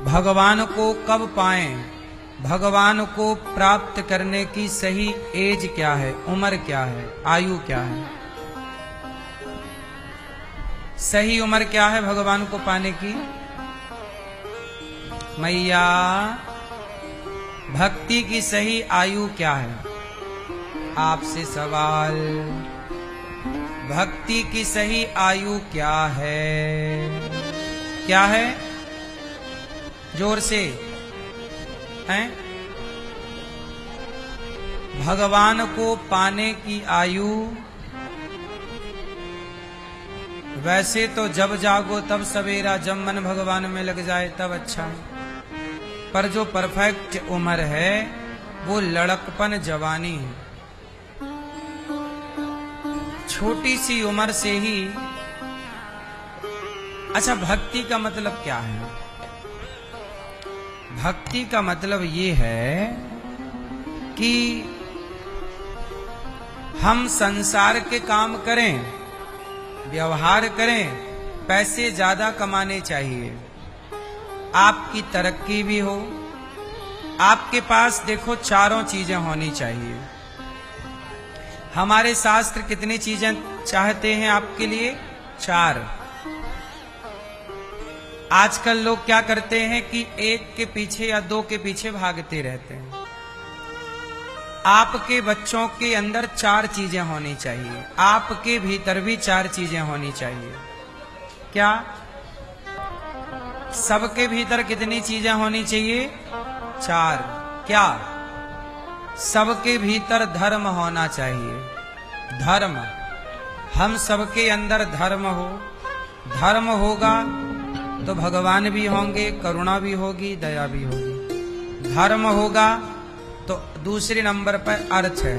भगवान को कब पाएं, भगवान को प्राप्त करने की सही एज क्या है, उम्र क्या है, आयु क्या है, सही उम्र क्या है भगवान को पाने की? मैया, भक्ति की सही आयु क्या है? आपसे सवाल, भक्ति की सही आयु क्या है? क्या है? जोर से हैं? भगवान को पाने की आयु वैसे तो जब जागो तब सवेरा, जब मन भगवान में लग जाए तब अच्छा है, पर जो परफेक्ट उम्र है वो लड़कपन जवानी है। छोटी सी उम्र से ही। अच्छा, भक्ति का मतलब क्या है? भक्ति का मतलब ये है कि हम संसार के काम करें, व्यवहार करें, पैसे ज्यादा कमाने चाहिए, आपकी तरक्की भी हो, आपके पास देखो चारों चीजें होनी चाहिए। हमारे शास्त्र कितनी चीजें चाहते हैं आपके लिए? 4। आजकल लोग क्या करते हैं कि 1 के पीछे या 2 के पीछे भागते रहते हैं। आपके बच्चों के अंदर 4 चीजें होनी चाहिए, आपके भीतर भी 4 चीजें होनी चाहिए। क्या? सबके भीतर कितनी चीजें होनी चाहिए? 4। क्या? सबके भीतर धर्म होना चाहिए। धर्म, हम सबके अंदर धर्म हो, धर्म होगा तो भगवान भी होंगे, करुणा भी होगी, दया भी होगी। धर्म होगा तो दूसरे नंबर पर अर्थ है।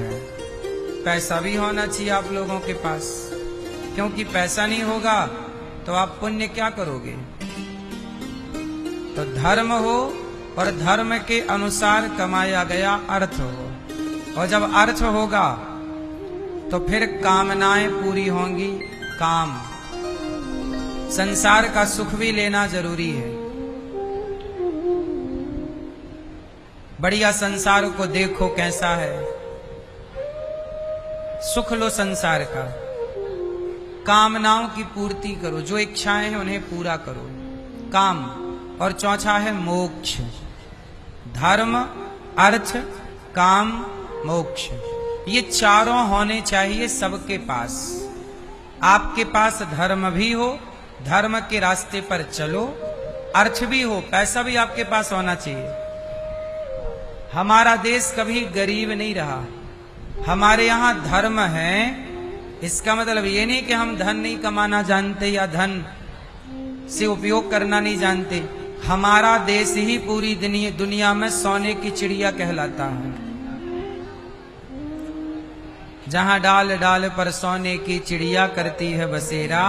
पैसा भी होना चाहिए आप लोगों के पास, क्योंकि पैसा नहीं होगा तो आप पुण्य क्या करोगे? तो धर्म हो और धर्म के अनुसार कमाया गया अर्थ हो, और जब अर्थ होगा तो फिर कामनाएं पूरी होंगी। काम, संसार का सुख भी लेना जरूरी है। बढ़िया संसार को देखो कैसा है, सुख लो संसार का, कामनाओं की पूर्ति करो, जो इच्छाएं हैं उन्हें पूरा करो, काम। और चौथा है मोक्ष। धर्म, अर्थ, काम, मोक्ष, ये चारों होने चाहिए सबके पास। आपके पास धर्म भी हो, धर्म के रास्ते पर चलो, अर्थ भी हो, पैसा भी आपके पास होना चाहिए। हमारा देश कभी गरीब नहीं रहा, हमारे यहां धर्म है। इसका मतलब ये नहीं कि हम धन नहीं कमाना जानते या धन से उपयोग करना नहीं जानते। हमारा देश ही पूरी दुनिया में सोने की चिड़िया कहलाता है। जहां डाल डाल पर सोने की चिड़िया करती है बसेरा,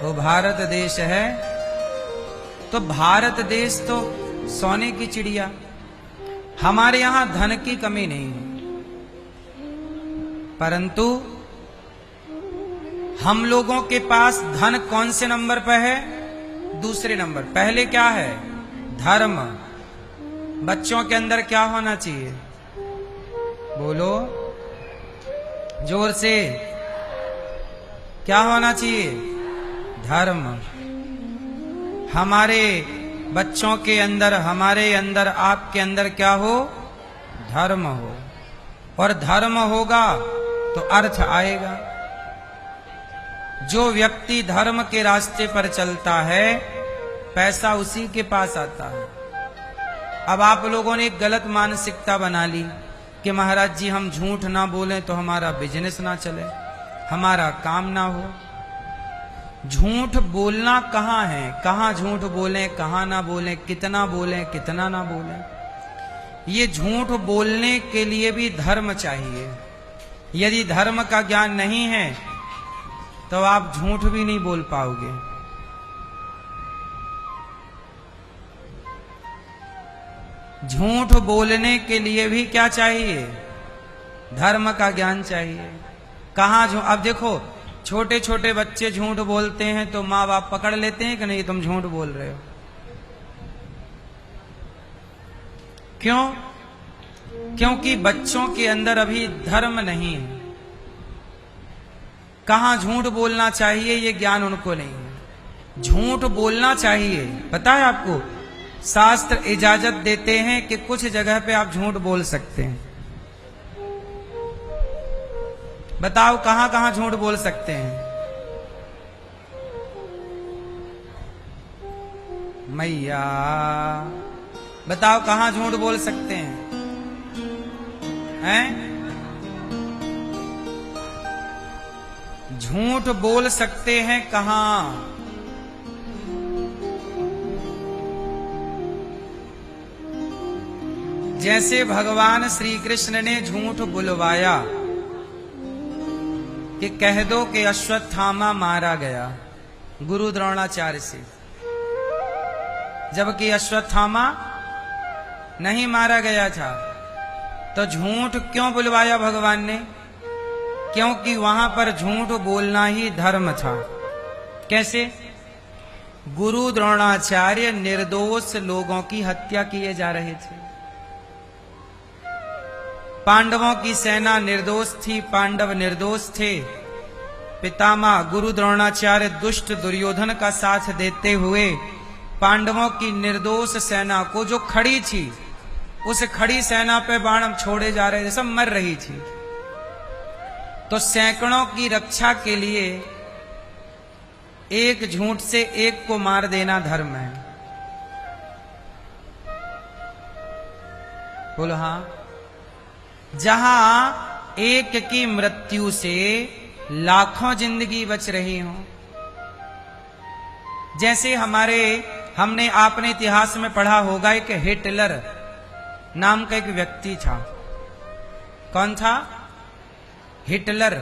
वो भारत देश है। तो भारत देश तो सोने की चिड़िया। हमारे यहां धन की कमी नहीं है, परंतु हम लोगों के पास धन कौन से नंबर पर है? दूसरे नंबर। पहले क्या है? धर्म। बच्चों के अंदर क्या होना चाहिए? बोलो जोर से, क्या होना चाहिए? धर्म। हमारे बच्चों के अंदर, हमारे अंदर, आपके अंदर क्या हो? धर्म हो। और धर्म होगा तो अर्थ आएगा। जो व्यक्ति धर्म के रास्ते पर चलता है, पैसा उसी के पास आता है। अब आप लोगों ने एक गलत मानसिकता बना ली कि महाराज जी हम झूठ ना बोलें तो हमारा बिजनेस ना चले, हमारा काम ना हो। झूठ बोलना कहाँ है? कहाँ झूठ बोलें, कहाँ ना बोलें, कितना बोलें, कितना ना बोलें। ये झूठ बोलने के लिए भी धर्म चाहिए। यदि धर्म का ज्ञान नहीं है तो आप झूठ भी नहीं बोल पाओगे। झूठ बोलने के लिए भी क्या चाहिए? धर्म का ज्ञान चाहिए। कहाँ झूठ? अब देखो, छोटे छोटे बच्चे झूठ बोलते हैं तो माँ बाप पकड़ लेते हैं कि नहीं तुम झूठ बोल रहे हो। क्यों? क्योंकि बच्चों के अंदर अभी धर्म नहीं है। कहां झूठ बोलना चाहिए ये ज्ञान उनको नहीं है। झूठ बोलना चाहिए, पता है आपको, शास्त्र इजाजत देते हैं कि कुछ जगह पे आप झूठ बोल सकते हैं। बताओ कहां कहां झूठ बोल सकते हैं? मैया बताओ कहां झूठ बोल सकते हैं? हैं? झूठ बोल सकते हैं कहां? जैसे भगवान श्री कृष्ण ने झूठ बुलवाया कि कह दो कि अश्वत्थामा मारा गया गुरु द्रोणाचार्य से, जबकि अश्वत्थामा नहीं मारा गया था। तो झूठ क्यों बुलवाया भगवान ने? क्योंकि वहां पर झूठ बोलना ही धर्म था। कैसे? गुरु द्रोणाचार्य निर्दोष लोगों की हत्या किए जा रहे थे। पांडवों की सेना निर्दोष थी, पांडव निर्दोष थे। पितामह गुरु द्रोणाचार्य दुष्ट दुर्योधन का साथ देते हुए पांडवों की निर्दोष सेना को, जो खड़ी थी, उस खड़ी सेना पे बाण छोड़े जा रहे थे, सब मर रही थी। तो सैकड़ों की रक्षा के लिए एक झूठ से एक को मार देना धर्म है। बोलो हाँ। जहां एक की मृत्यु से लाखों जिंदगी बच रही हो, जैसे हमने आपने इतिहास में पढ़ा होगा, एक हिटलर नाम का एक व्यक्ति था। कौन था? हिटलर।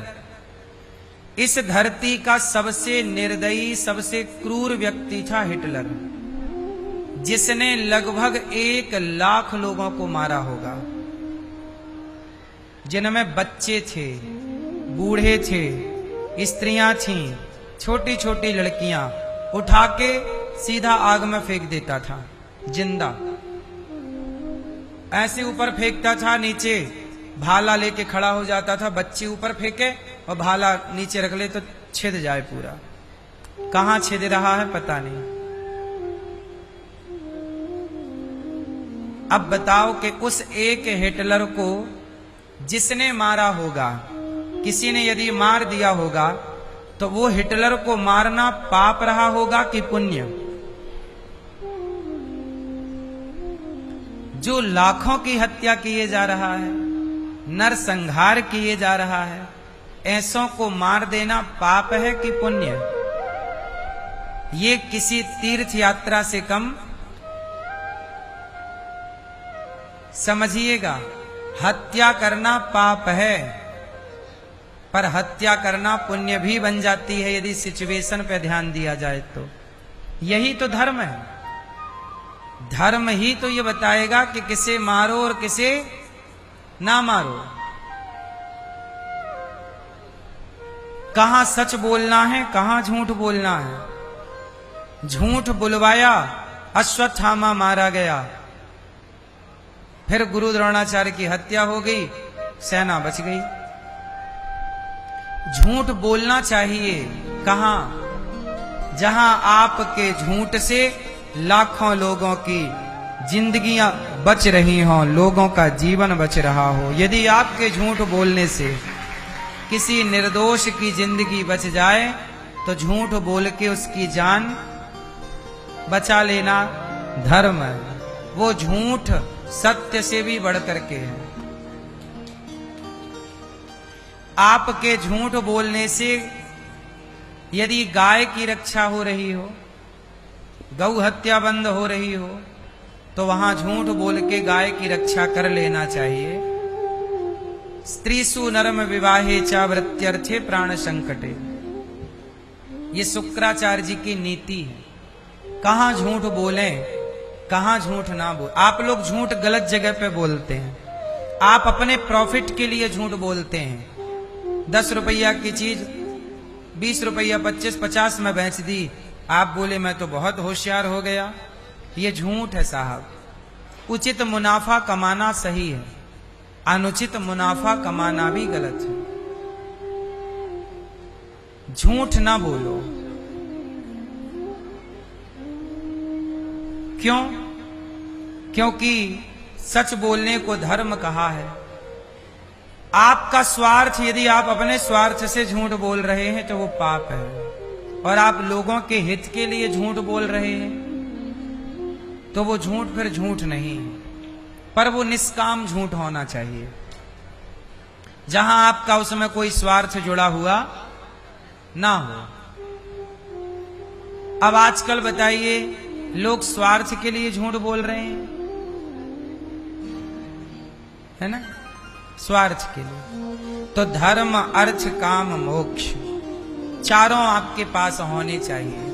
इस धरती का सबसे निर्दयी, सबसे क्रूर व्यक्ति था हिटलर, जिसने लगभग 1 लाख लोगों को मारा होगा, जिनमें बच्चे थे, बूढ़े थे, स्त्रियां थीं, छोटी छोटी लड़कियां। उठा के सीधा आग में फेंक देता था, जिंदा। ऐसे ऊपर फेंकता था, नीचे भाला लेके खड़ा हो जाता था, बच्चे ऊपर फेंके और भाला नीचे रख ले तो छिद जाए पूरा। कहां छिद रहा है पता नहीं। अब बताओ कि उस एक हिटलर को जिसने मारा होगा, किसी ने यदि मार दिया होगा, तो वो हिटलर को मारना पाप रहा होगा कि पुण्य? जो लाखों की हत्या किए जा रहा है, नरसंहार किए जा रहा है, ऐसों को मार देना पाप है कि पुण्य? ये किसी तीर्थ यात्रा से कम समझिएगा। हत्या करना पाप है, पर हत्या करना पुण्य भी बन जाती है यदि सिचुएशन पे ध्यान दिया जाए तो। यही तो धर्म है। धर्म ही तो ये बताएगा कि किसे मारो और किसे ना मारो, कहां सच बोलना है, कहां झूठ बोलना है। झूठ बुलवाया, अश्वत्थामा मारा गया, फिर गुरु द्रोणाचार्य की हत्या हो गई, सेना बच गई। झूठ बोलना चाहिए कहां? जहां आपके झूठ से लाखों लोगों की जिंदगियां बच रही हों, लोगों का जीवन बच रहा हो। यदि आपके झूठ बोलने से किसी निर्दोष की जिंदगी बच जाए तो झूठ बोल के उसकी जान बचा लेना धर्म है। वो झूठ सत्य से भी बढ़ करके है। आपके झूठ बोलने से यदि गाय की रक्षा हो रही हो, गौ हत्या बंद हो रही हो, तो वहां झूठ बोल के गाय की रक्षा कर लेना चाहिए। स्त्रीसु नरम विवाहे च वृत्यर्थे प्राण संकटे, ये शुक्राचार्य जी की नीति है। कहां झूठ बोलें, कहां झूठ ना बोल। आप लोग झूठ गलत जगह पे बोलते हैं। आप अपने प्रॉफिट के लिए झूठ बोलते हैं। 10 रुपया की चीज 20 रुपया 25-50 में बेच दी, आप बोले मैं तो बहुत होशियार हो गया। ये झूठ है साहब। उचित मुनाफा कमाना सही है, अनुचित मुनाफा कमाना भी गलत है। झूठ ना बोलो। क्यों? क्योंकि सच बोलने को धर्म कहा है। आपका स्वार्थ, यदि आप अपने स्वार्थ से झूठ बोल रहे हैं तो वो पाप है, और आप लोगों के हित के लिए झूठ बोल रहे हैं तो वो झूठ फिर झूठ नहीं है, पर वो निष्काम झूठ होना चाहिए, जहां आपका उसमें कोई स्वार्थ जुड़ा हुआ ना हो। अब आजकल बताइए, लोग स्वार्थ के लिए झूठ बोल रहे हैं, है ना, स्वार्थ के लिए। तो धर्म, अर्थ, काम, मोक्ष चारों आपके पास होने चाहिए।